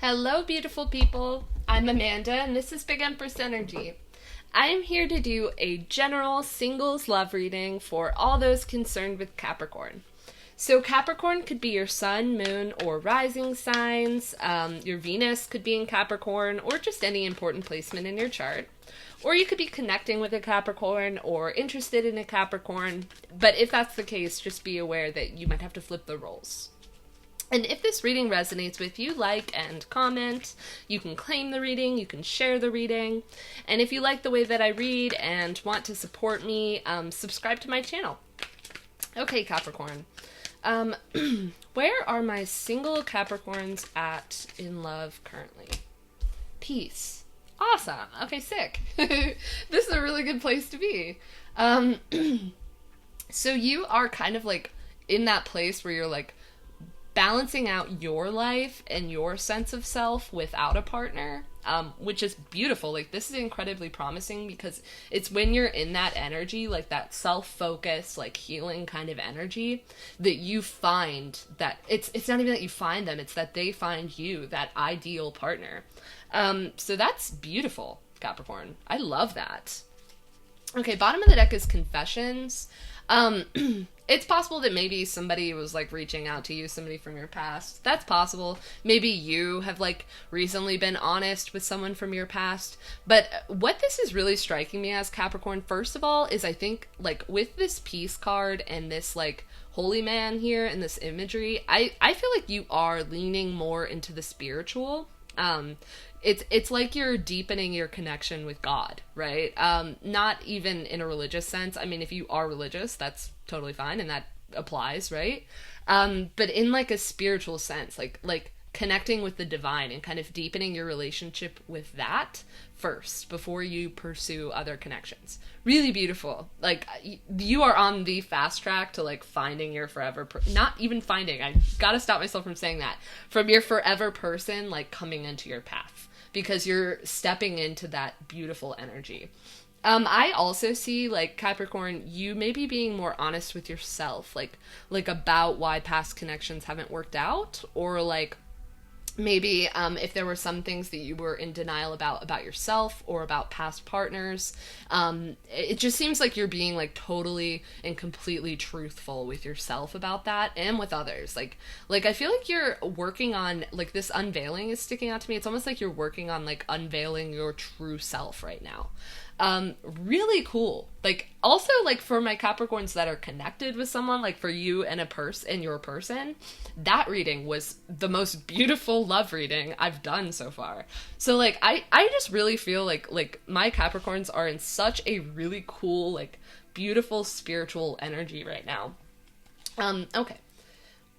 Hello, beautiful people. I'm Amanda, and this is Big Empress Energy. I am here to do a general singles love reading for all those concerned with Capricorn. So, Capricorn could be your sun, moon, or rising signs. Your Venus could be in Capricorn, or just any important placement in your chart. Or you could be connecting with a Capricorn or interested in a Capricorn. But if that's the case, just be aware that you might have to flip the roles. And if this reading resonates with you, like and comment. You can claim the reading, you can share the reading. And if you like the way that I read and want to support me, subscribe to my channel. Okay, Capricorn. Where are my single Capricorns at in love currently? Peace. Awesome. Okay, sick. This is a really good place to be. So you are kind of like in that place where you're like balancing out your life and your sense of self without a partner, which is beautiful. Like, this is incredibly promising because it's when you're in that energy, like that self-focus, like healing kind of energy, that you find that it's not even that you find them, it's that they find you, that ideal partner. So that's beautiful, Capricorn. I love that. Okay, bottom of the deck is Confessions. It's possible that maybe somebody was like reaching out to you, somebody from your past. That's possible. Maybe you have like recently been honest with someone from your past. But what this is really striking me as, Capricorn, first of all, is I think like with this peace card and this like holy man here and this imagery, I feel like you are leaning more into the spiritual. It's like you're deepening your connection with God, right? Not even in a religious sense. I mean, if you are religious, that's totally fine, and that applies, right? But in like a spiritual sense, like connecting with the divine and kind of deepening your relationship with that first before you pursue other connections. Really beautiful. Like, you are on the fast track to like finding your forever not even finding, I gotta stop myself from saying that, from your forever person like coming into your path, because you're stepping into that beautiful energy. I also see, like, Capricorn, you maybe being more honest with yourself, like about why past connections haven't worked out, or like maybe if there were some things that you were in denial about yourself or about past partners. It just seems like you're being like totally and completely truthful with yourself about that and with others. Like I feel like you're working on, like, this unveiling is sticking out to me. It's almost like you're working on like unveiling your true self right now. Really cool. Like, also, like, for my Capricorns that are connected with someone, like for you and your person, that reading was the most beautiful love reading I've done so far. So like, I just really feel like my Capricorns are in such a really cool, like, beautiful spiritual energy right now. Okay.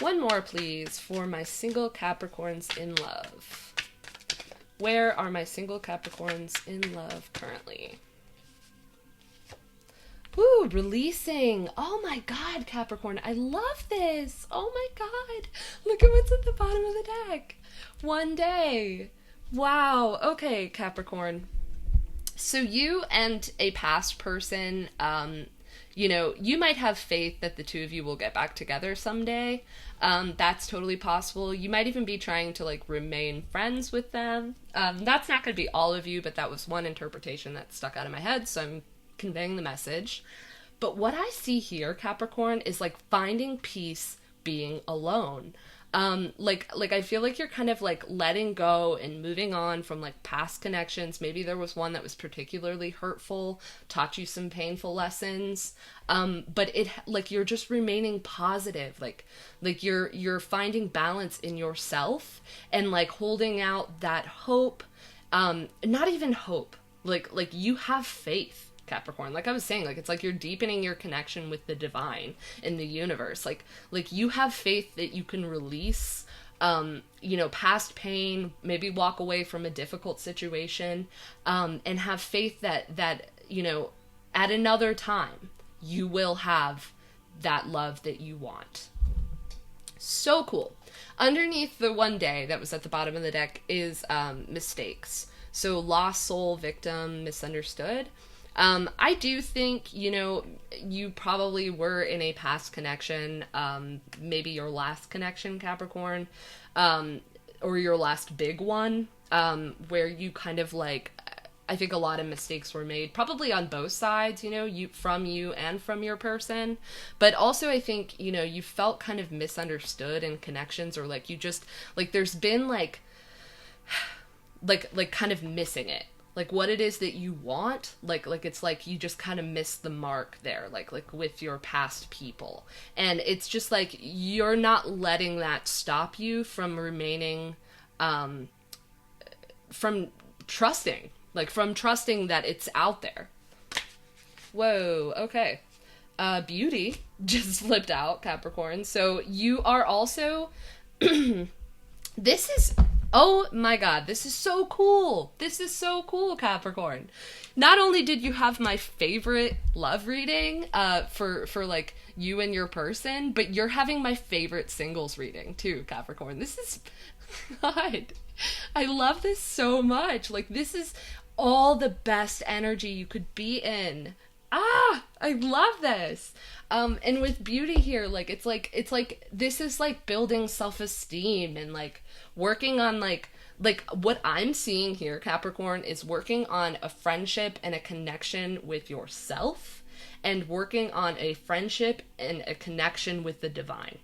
One more, please, for my single Capricorns in love. Where are my single Capricorns in love currently? Woo, releasing. Oh my god, Capricorn. I love this. Oh my god. Look at what's at the bottom of the deck. One day. Wow. Okay, Capricorn. So you and a past person, you might have faith that the two of you will get back together someday. That's totally possible. You might even be trying to like remain friends with them. That's not going to be all of you, but that was one interpretation that stuck out of my head, so I'm conveying the message. But what I see here, Capricorn, is like finding peace being alone. Like I feel like you're kind of like letting go and moving on from like past connections. Maybe there was one that was particularly hurtful, taught you some painful lessons. But it, like, you're just remaining positive. Like you're finding balance in yourself and like holding out that hope. Not even hope. Like you have faith, Capricorn. Like I was saying, like, it's like you're deepening your connection with the divine in the universe. Like you have faith that you can release, past pain, maybe walk away from a difficult situation, and have faith that, at another time, you will have that love that you want. So cool. Underneath the one day that was at the bottom of the deck is mistakes. So lost soul, victim, misunderstood. I do think, you probably were in a past connection, maybe your last connection, Capricorn, or your last big one, where you kind of like, I think a lot of mistakes were made, probably on both sides, you know, you and from your person. But also I think, you know, you felt kind of misunderstood in connections, or like you just, like there's been like kind of missing it. Like what it is that you want, like it's like you just kind of missed the mark there, like with your past people. And it's just like you're not letting that stop you from remaining, from trusting that it's out there. Whoa, okay. Beauty just flipped out, Capricorn. So you are also, this is, oh my god, this is so cool. This is so cool, Capricorn. Not only did you have my favorite love reading for like you and your person, but you're having my favorite singles reading too, Capricorn. This is, god, I love this so much. Like this is all the best energy you could be in. I love this. And with beauty here, like it's like this is like building self-esteem and like working on like what I'm seeing here, Capricorn, is working on a friendship and a connection with yourself, and working on a friendship and a connection with the divine.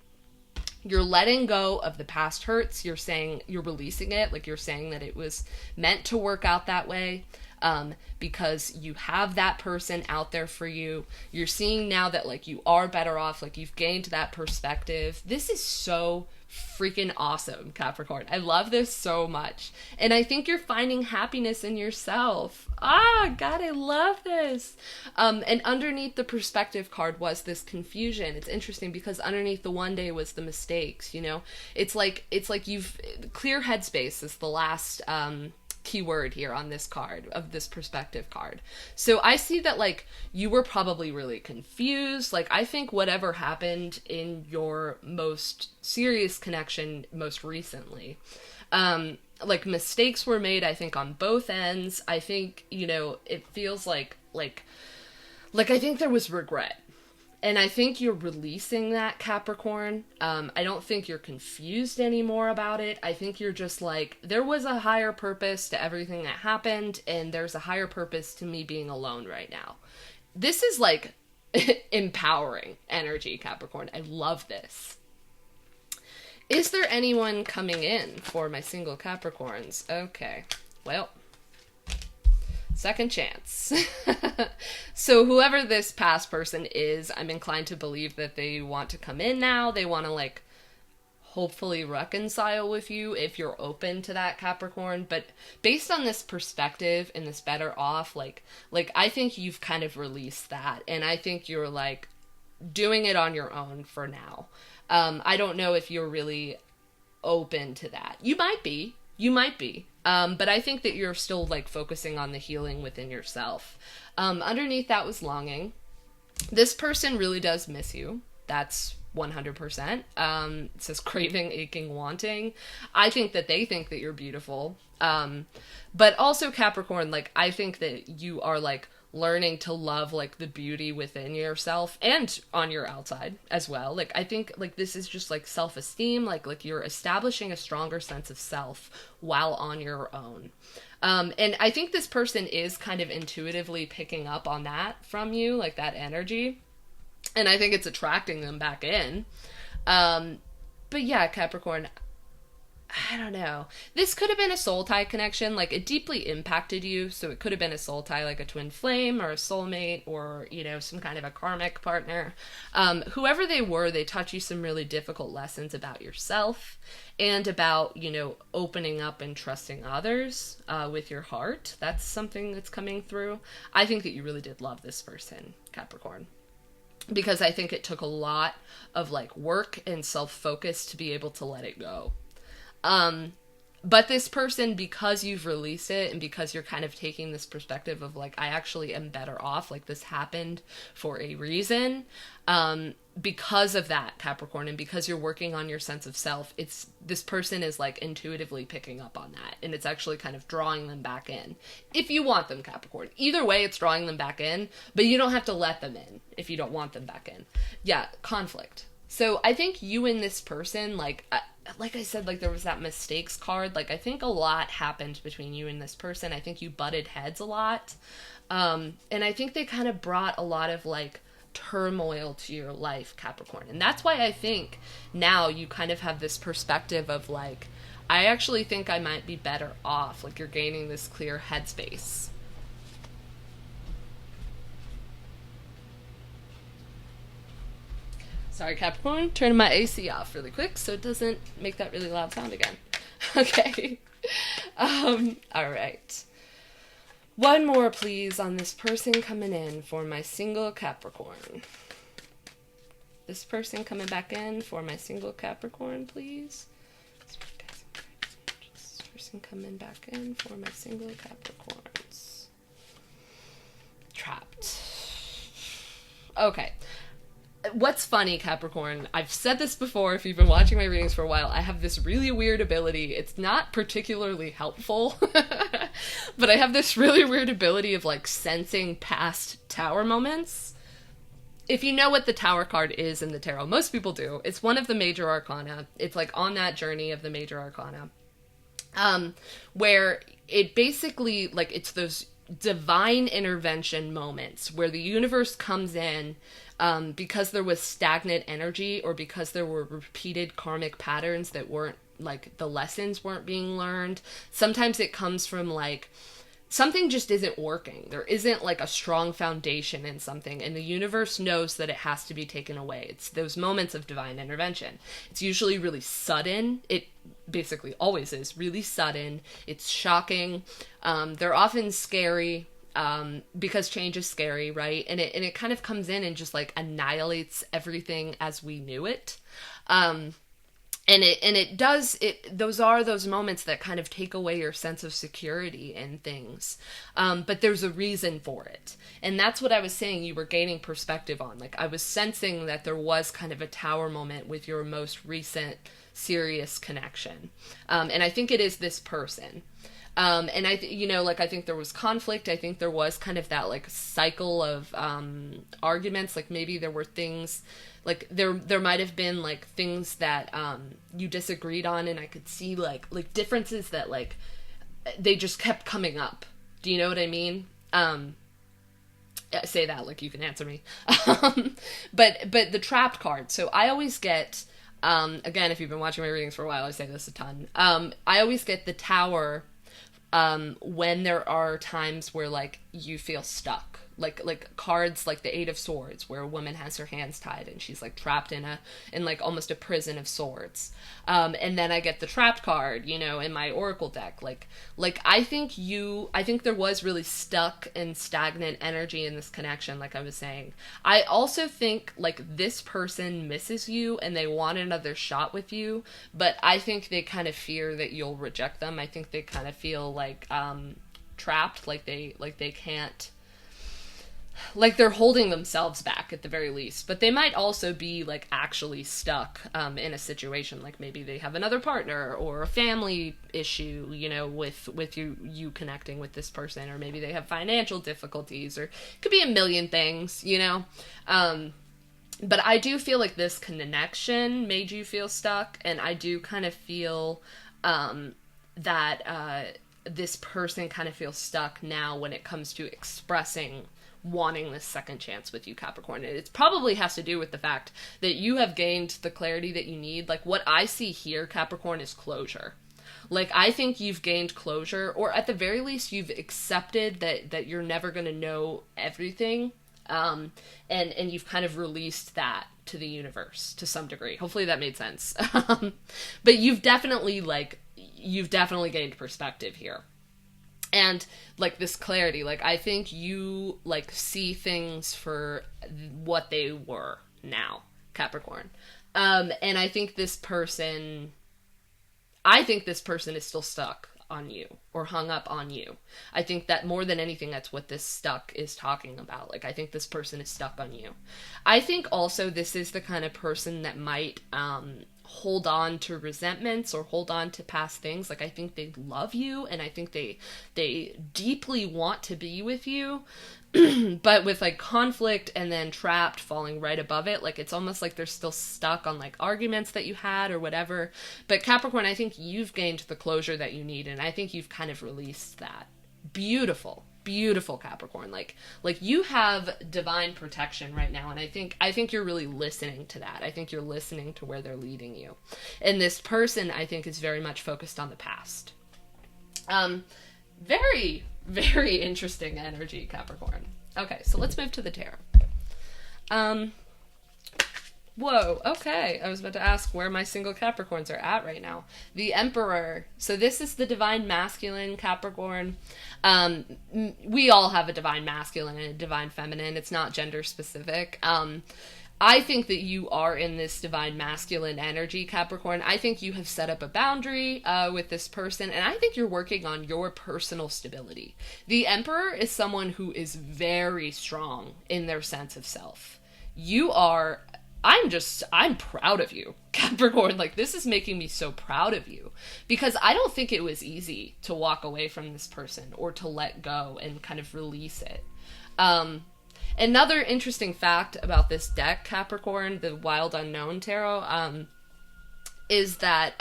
You're letting go of the past hurts. You're saying, you're releasing it. Like you're saying that it was meant to work out that way. Because you have that person out there for you. You're seeing now that like you are better off, like you've gained that perspective. This is so freaking awesome, Capricorn. I love this so much. And I think you're finding happiness in yourself. God, I love this. And underneath the perspective card was this confusion. It's interesting because underneath the one day was the mistakes, you know? It's like you've, clear headspace is the last, keyword here on this card, of this perspective card. So I see that like you were probably really confused. Like I think whatever happened in your most serious connection most recently, like mistakes were made, I think, on both ends. I think, you know, it feels like I think there was regret. And I think you're releasing that, Capricorn. I don't think you're confused anymore about it. I think you're just like, there was a higher purpose to everything that happened, and there's a higher purpose to me being alone right now. This is like empowering energy, Capricorn. I love this. Is there anyone coming in for my single Capricorns? Okay, well, second chance. So whoever this past person is, I'm inclined to believe that they want to come in now. They want to like hopefully reconcile with you if you're open to that, Capricorn. But based on this perspective and this better off, like I think you've kind of released that, and I think you're like doing it on your own for now. I don't know if you're really open to that. You might be. But I think that you're still like focusing on the healing within yourself. Underneath that was longing. This person really does miss you. That's 100%. It says craving, aching, wanting. I think that they think that you're beautiful. But also Capricorn, like I think that you are like learning to love like the beauty within yourself and on your outside as well. Like I think like this is just like self-esteem, like you're establishing a stronger sense of self while on your own. And I think this person is kind of intuitively picking up on that from you, like that energy. And I think it's attracting them back in. But yeah, Capricorn, I don't know. This could have been a soul tie connection. Like it deeply impacted you. So it could have been a soul tie, like a twin flame or a soulmate or, you know, some kind of a karmic partner. Whoever they were, they taught you some really difficult lessons about yourself and about, you know, opening up and trusting others with your heart. That's something that's coming through. I think that you really did love this person, Capricorn, because I think it took a lot of like work and self-focus to be able to let it go. But this person, because you've released it and because you're kind of taking this perspective of like, I actually am better off, like this happened for a reason, because of that, Capricorn, and because you're working on your sense of self, this person is like intuitively picking up on that, and it's actually kind of drawing them back in. If you want them, Capricorn. Either way, it's drawing them back in, but you don't have to let them in if you don't want them back in. Yeah, conflict. So I think you and this person, like I said, like there was that mistakes card. Like I think a lot happened between you and this person. I think you butted heads a lot, and I think they kind of brought a lot of like turmoil to your life, Capricorn. And that's why I think now you kind of have this perspective of like, I actually think I might be better off. Like you're gaining this clear headspace. Sorry, Capricorn. Turning my AC off really quick so it doesn't make that really loud sound again. Okay. All right. One more, please, on this person coming in for my single Capricorn. This person coming back in for my single Capricorn, please. This person coming back in for my single Capricorns. Trapped. Okay. What's funny, Capricorn, I've said this before, if you've been watching my readings for a while, I have this really weird ability. It's not particularly helpful, but I have this really weird ability of, like, sensing past tower moments. If you know what the tower card is in the tarot, most people do. It's one of the major arcana. It's, like, on that journey of the major arcana. Where it basically, like, it's those divine intervention moments where the universe comes in because there was stagnant energy or because there were repeated karmic patterns that weren't, like, the lessons weren't being learned. Sometimes it comes from, like, something just isn't working. There isn't, like, a strong foundation in something, and the universe knows that it has to be taken away. It's those moments of divine intervention. It's usually really sudden. It basically always is really sudden. It's shocking. They're often scary. Because change is scary, right? And it kind of comes in and just, like, annihilates everything as we knew it. Those are those moments that kind of take away your sense of security in things. But there's a reason for it. And that's what I was saying you were gaining perspective on. Like, I was sensing that there was kind of a tower moment with your most recent serious connection. And I think it is this person. And I think there was conflict. I think there was kind of that, like, cycle of arguments. Like, maybe there were things, like, there might have been, like, things that you disagreed on, and I could see, like differences that, like, they just kept coming up. Do you know what I mean? Say that like you can answer me. But the trapped card. So I always get, again, if you've been watching my readings for a while, I say this a ton. I always get the tower when there are times where, like, you feel stuck. Like cards like the Eight of Swords, where a woman has her hands tied and she's, like, trapped in like almost a prison of swords. And then I get the trapped card, in my oracle deck. Like I think there was really stuck and stagnant energy in this connection, like I was saying. I also think, like, this person misses you and they want another shot with you, but I think they kind of fear that you'll reject them. I think they kind of feel like trapped, like they can't, like, they're holding themselves back at the very least. But they might also be, like, actually stuck in a situation. Like, maybe they have another partner or a family issue, with you connecting with this person. Or maybe they have financial difficulties, or it could be a million things, But I do feel like this connection made you feel stuck. And I do kind of feel that this person kind of feels stuck now when it comes to expressing wanting this second chance with you, Capricorn. It probably has to do with the fact that you have gained the clarity that you need. Like, what I see here, Capricorn, is closure. Like, I think you've gained closure, or at the very least, you've accepted that you're never going to know everything, and you've kind of released that to the universe to some degree. Hopefully that made sense. But you've definitely gained perspective here. And, like, this clarity, like, I think you, like, see things for what they were now, Capricorn. And I think this person is still stuck on you, or hung up on you. I think that more than anything, that's what this stuck is talking about. Like, I think this person is stuck on you. I think also this is the kind of person that might hold on to resentments or hold on to past things. Like, I think they love you, and I think they deeply want to be with you. But with like conflict and then trapped falling right above it, like it's almost like they're still stuck on like arguments that you had or whatever. But Capricorn, I think you've gained the closure that you need, and I think you've kind of released that. Beautiful, beautiful Capricorn. Like you have divine protection right now, and I think you're really listening to that. I think you're listening to where they're leading you. And this person, I think, is very much focused on the past. Very, very interesting energy, Capricorn. Okay, so let's move to the tarot. Whoa, okay. I was about to ask where my single Capricorns are at right now. The Emperor. So this is the divine masculine Capricorn. We all have a divine masculine and a divine feminine. It's not gender specific. I think that you are in this divine masculine energy, Capricorn. I think you have set up a boundary with this person, and I think you're working on your personal stability. The Emperor is someone who is very strong in their sense of self. You are... I'm proud of you, Capricorn. Like, this is making me so proud of you, because I don't think it was easy to walk away from this person or to let go and kind of release it. Another interesting fact about this deck, Capricorn, the Wild Unknown Tarot, is that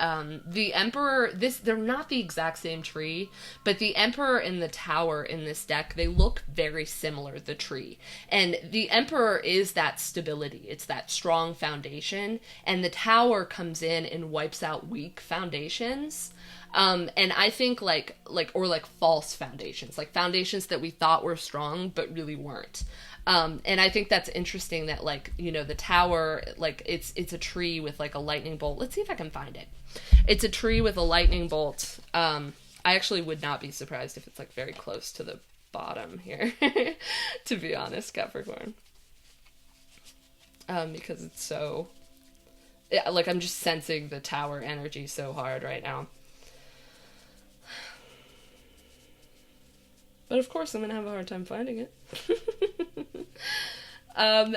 the Emperor, they're not the exact same tree, but the Emperor and the Tower in this deck, they look very similar, the tree. And the Emperor is that stability. It's that strong foundation. And the Tower comes in and wipes out weak foundations. And I think like false foundations, like foundations that we thought were strong, but really weren't. And I think that's interesting that, like, you know, the Tower, like, it's a tree with, like, a lightning bolt. Let's see if I can find it. It's a tree with a lightning bolt. I actually would not be surprised if it's, like, very close to the bottom here, to be honest, Capricorn. Because it's so... Yeah, like, I'm just sensing the Tower energy so hard right now. But of course I'm gonna have a hard time finding it.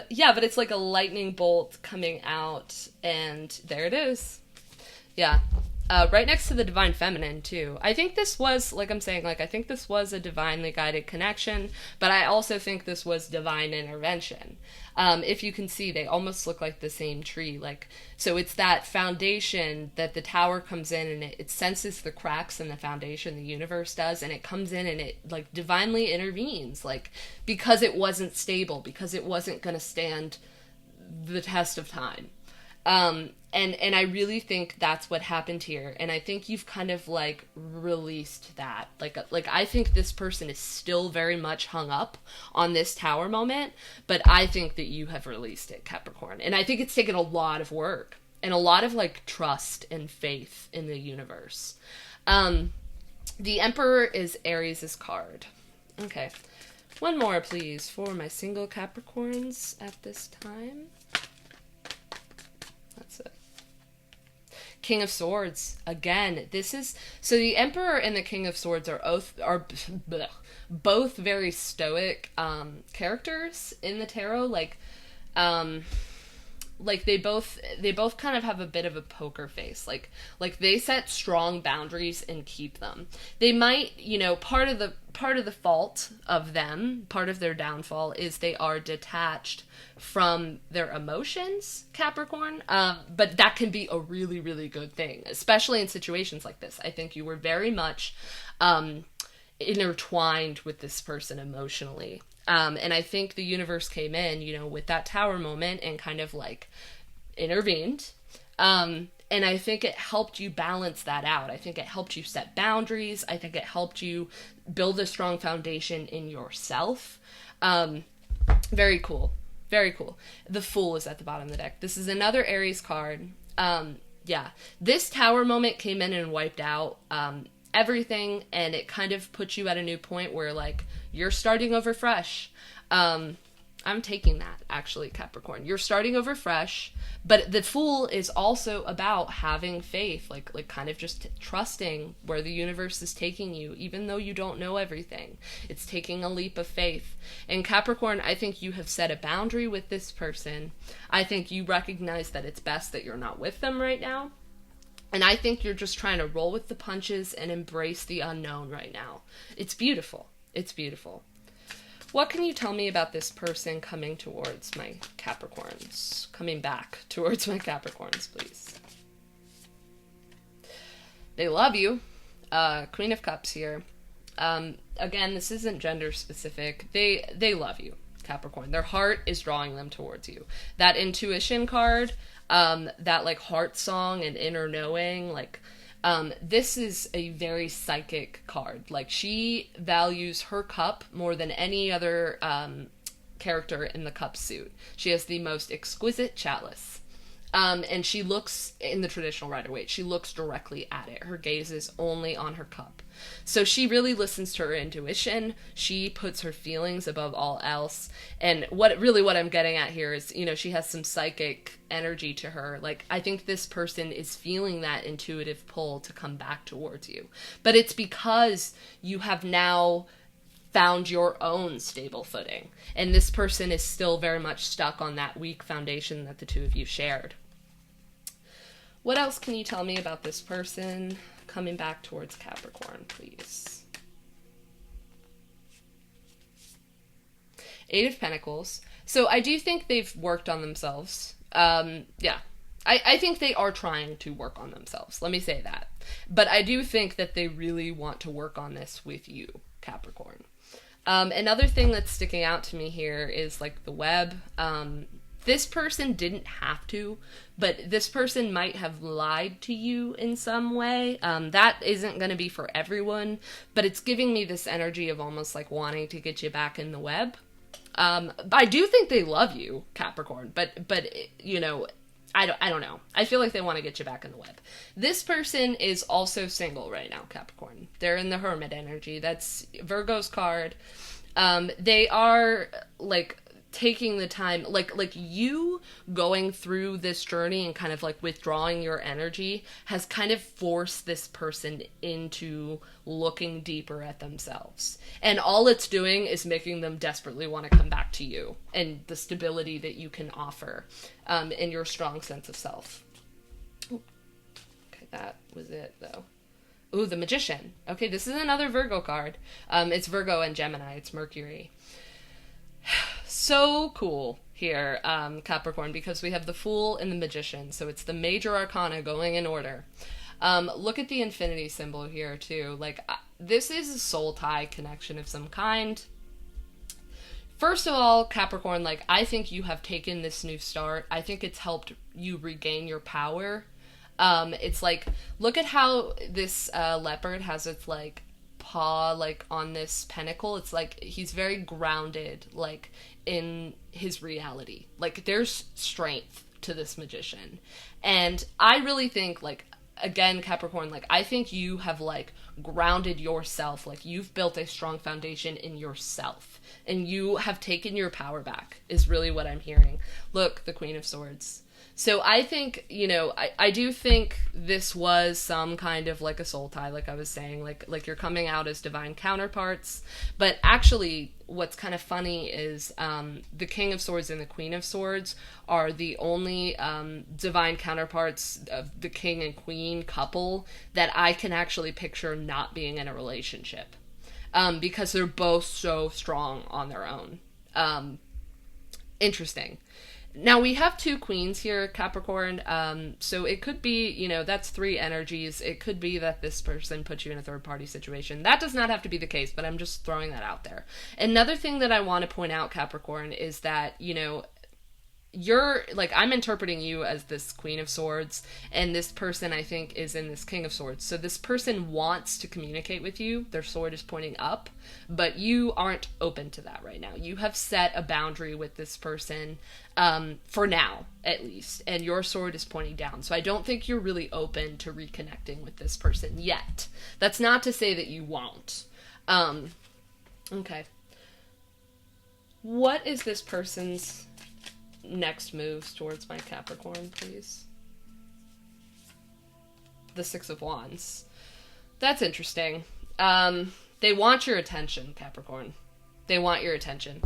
Yeah, but it's like a lightning bolt coming out, and there it is. Yeah. Right next to the Divine Feminine, too. I think this was, like I'm saying, like, I think this was a divinely guided connection, but I also think this was divine intervention. If you can see, they almost look like the same tree. Like, so it's that foundation that the Tower comes in, and it senses the cracks in the foundation, the universe does, and it comes in and it, like, divinely intervenes, like, because it wasn't stable, because it wasn't going to stand the test of time. And I really think that's what happened here. And I think you've kind of, like, released that. Like I think this person is still very much hung up on this Tower moment, but I think that you have released it, Capricorn. And I think it's taken a lot of work and a lot of, like, trust and faith in the universe. The Emperor is Aries' card. Okay. One more, please, for my single Capricorns at this time. That's it. King of Swords. Again, this is... So the Emperor and the King of Swords are both very stoic characters in the tarot. Like they both kind of have a bit of a poker face. Like they set strong boundaries and keep them. They might, you know, part of the fault of them, part of their downfall is they are detached from their emotions, Capricorn. But that can be a really, really good thing, especially in situations like this. I think you were very much intertwined with this person emotionally. And I think the universe came in, you know, with that Tower moment and kind of, like, intervened. And I think it helped you balance that out. I think it helped you set boundaries. I think it helped you build a strong foundation in yourself. Very cool. Very cool. The Fool is at the bottom of the deck. This is another Aries card. Yeah. This Tower moment came in and wiped out everything, and it kind of puts you at a new point where, like, you're starting over fresh. I I'm taking that, actually, Capricorn. You're starting over fresh, but the Fool is also about having faith, like kind of just trusting where the universe is taking you, even though you don't know everything. It's taking a leap of faith. And Capricorn, I think you have set a boundary with this person. I think you recognize that it's best that you're not with them right now. And I think you're just trying to roll with the punches and embrace the unknown right now. It's beautiful. It's beautiful. What can you tell me about this person coming towards my Capricorns? Coming back towards my Capricorns, please. They love you. Queen of Cups here. Again, this isn't gender specific. They love you, Capricorn. Their heart is drawing them towards you. That intuition card, that like heart song and inner knowing, like, this is a very psychic card. Like, she values her cup more than any other character in the cup suit. She has the most exquisite chalice. And she looks, in the traditional Rider-Waite, she looks directly at it. Her gaze is only on her cup. So she really listens to her intuition. She puts her feelings above all else. And what I'm getting at here is, you know, she has some psychic energy to her. Like, I think this person is feeling that intuitive pull to come back towards you. But it's because you have now found your own stable footing. And this person is still very much stuck on that weak foundation that the two of you shared. What else can you tell me about this person coming back towards Capricorn, please? Eight of Pentacles. So I do think they've worked on themselves. Yeah. I think they are trying to work on themselves. Let me say that. But I do think that they really want to work on this with you, Capricorn. Another thing that's sticking out to me here is like the web. This person didn't have to, but this person might have lied to you in some way. That isn't going to be for everyone, but it's giving me this energy of almost like wanting to get you back in the web. I do think they love you, Capricorn, but you know, I don't know. I feel like they want to get you back in the web. This person is also single right now, Capricorn. They're in the Hermit energy. That's Virgo's card. They are like taking the time, like you going through this journey and kind of like withdrawing your energy has kind of forced this person into looking deeper at themselves. And all it's doing is making them desperately want to come back to you and the stability that you can offer, in your strong sense of self. Ooh. Okay, that was it though. Ooh, the Magician. Okay, this is another Virgo card. It's Virgo and Gemini. It's Mercury. So cool here, Capricorn, because we have the Fool and the Magician. So it's the major arcana going in order. Look at the infinity symbol here too. Like, this is a soul tie connection of some kind. First of all, Capricorn, like, I think you have taken this new start. I think it's helped you regain your power. It's like, look at how this leopard has its like paw like on this pentacle. It's like he's very grounded like in his reality. Like, there's strength to this Magician. And I really think, like, again, Capricorn, like, I think you have like grounded yourself. Like, you've built a strong foundation in yourself and you have taken your power back is really what I'm hearing. Look, the Queen of Swords. So I think, you know, I do think this was some kind of like a soul tie, like I was saying, like you're coming out as divine counterparts. But actually, what's kind of funny is the King of Swords and the Queen of Swords are the only divine counterparts of the King and Queen couple that I can actually picture not being in a relationship, because they're both so strong on their own. Interesting. Now, we have two queens here, Capricorn, so it could be, you know, that's three energies. It could be that this person put you in a third-party situation. That does not have to be the case, but I'm just throwing that out there. Another thing that I want to point out, Capricorn, is that, you know, you're, like, I'm interpreting you as this Queen of Swords, and this person, I think, is in this King of Swords. So this person wants to communicate with you. Their sword is pointing up, but you aren't open to that right now. You have set a boundary with this person, for now, at least, and your sword is pointing down. So I don't think you're really open to reconnecting with this person yet. That's not to say that you won't. Okay. What is this person's next moves towards my Capricorn, please? The Six of Wands. That's interesting. They want your attention, Capricorn. They want your attention.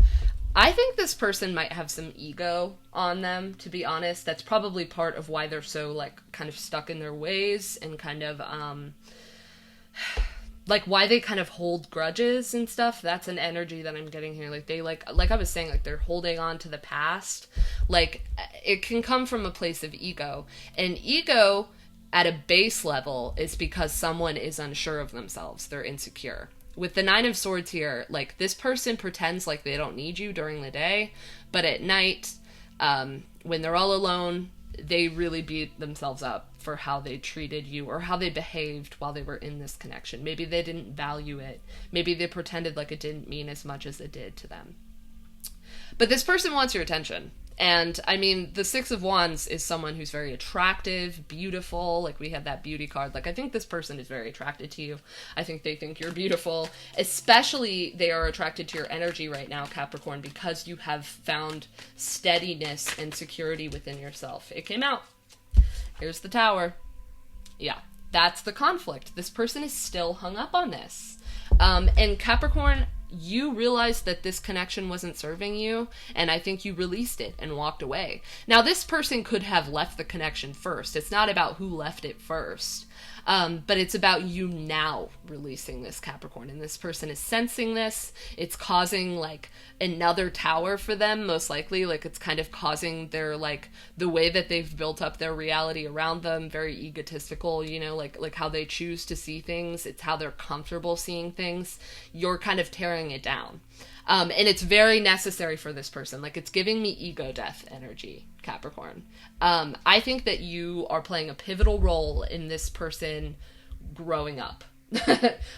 I think this person might have some ego on them, to be honest. That's probably part of why they're so, like, kind of stuck in their ways and kind of, like, why they kind of hold grudges and stuff. That's an energy that I'm getting here. Like, they, like I was saying, like, they're holding on to the past. Like, it can come from a place of ego. And ego, at a base level, is because someone is unsure of themselves. They're insecure. With the Nine of Swords here, like, this person pretends like they don't need you during the day, but at night, when they're all alone, they really beat themselves up for how they treated you or how they behaved while they were in this connection. Maybe they didn't value it. Maybe they pretended like it didn't mean as much as it did to them. But this person wants your attention. And, I mean, the Six of Wands is someone who's very attractive, beautiful. Like, we had that beauty card. Like, I think this person is very attracted to you. I think they think you're beautiful. Especially, they are attracted to your energy right now, Capricorn, because you have found steadiness and security within yourself. It came out. Here's the Tower. Yeah, that's the conflict. This person is still hung up on this. And Capricorn, you realized that this connection wasn't serving you, and I think you released it and walked away. Now, this person could have left the connection first. It's not about who left it first, but it's about you now releasing this, Capricorn, and this person is sensing this. It's causing, like, another tower for them, most likely. Like, it's kind of causing their, like, the way that they've built up their reality around them, very egotistical, you know, like how they choose to see things. It's how they're comfortable seeing things. You're kind of tearing it down. And it's very necessary for this person. Like, it's giving me ego death energy, Capricorn. I think that you are playing a pivotal role in this person growing up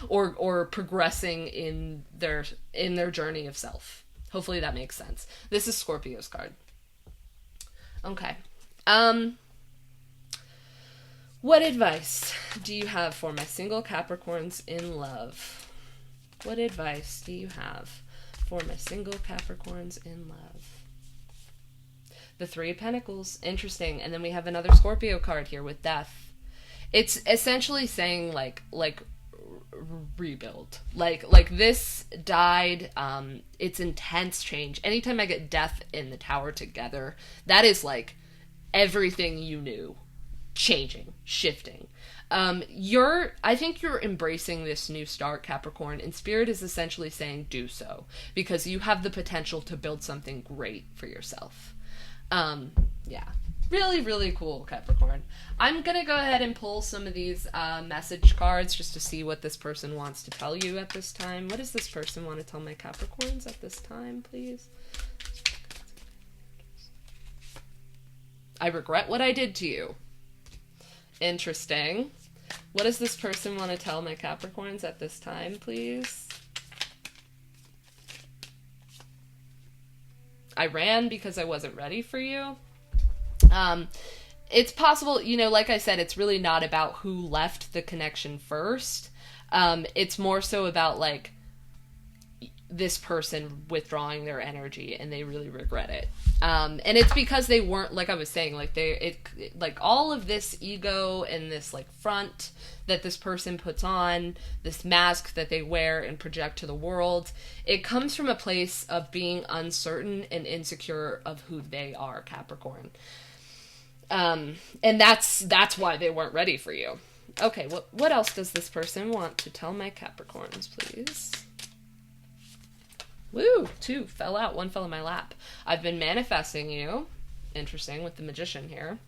or progressing in their journey of self. Hopefully that makes sense. This is Scorpio's card. Okay. What advice do you have for my single Capricorns in love? What advice do you have for my single Capricorns in love? The Three of Pentacles. Interesting. And then we have another Scorpio card here with Death. It's essentially saying, like rebuild. Like this died. It's intense change. Anytime I get Death in the Tower together, that is like everything you knew changing, shifting. I think you're embracing this new start, Capricorn, and Spirit is essentially saying do so, because you have the potential to build something great for yourself. Yeah. Really, really cool, Capricorn. I'm gonna go ahead and pull some of these message cards just to see what this person wants to tell you at this time. What does this person want to tell my Capricorns at this time, please? I regret what I did to you. Interesting. What does this person want to tell my Capricorns at this time, please? I ran because I wasn't ready for you. It's possible, you know, like I said, it's really not about who left the connection first. It's more so about, like, this person withdrawing their energy and they really regret it. And it's because they weren't, like I was saying, like like all of this ego and this like front that this person puts on, this mask that they wear and project to the world, it comes from a place of being uncertain and insecure of who they are, Capricorn. And that's why they weren't ready for you. Okay, what else does this person want to tell my Capricorns, please? Woo! 2 fell out. 1 fell in my lap. I've been manifesting you. Interesting, with the Magician here.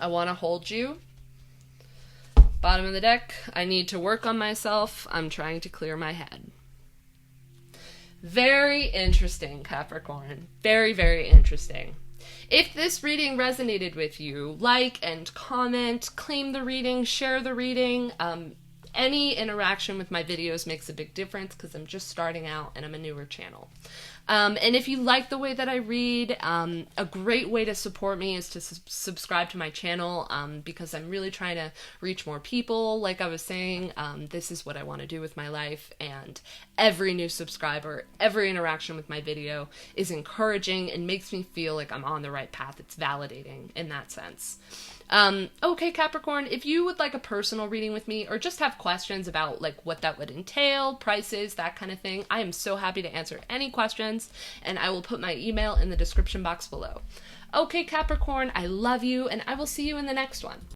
I want to hold you. Bottom of the deck. I need to work on myself. I'm trying to clear my head. Very interesting, Capricorn. Very, very interesting. If this reading resonated with you, like and comment, claim the reading, share the reading, any interaction with my videos makes a big difference because I'm just starting out and I'm a newer channel. And if you like the way that I read, a great way to support me is to subscribe to my channel, because I'm really trying to reach more people. Like I was saying, this is what I want to do with my life, and every new subscriber, every interaction with my video is encouraging and makes me feel like I'm on the right path. It's validating in that sense. Okay, Capricorn, if you would like a personal reading with me or just have questions about like what that would entail, prices, that kind of thing, I am so happy to answer any questions, and I will put my email in the description box below. Okay, Capricorn, I love you, and I will see you in the next one.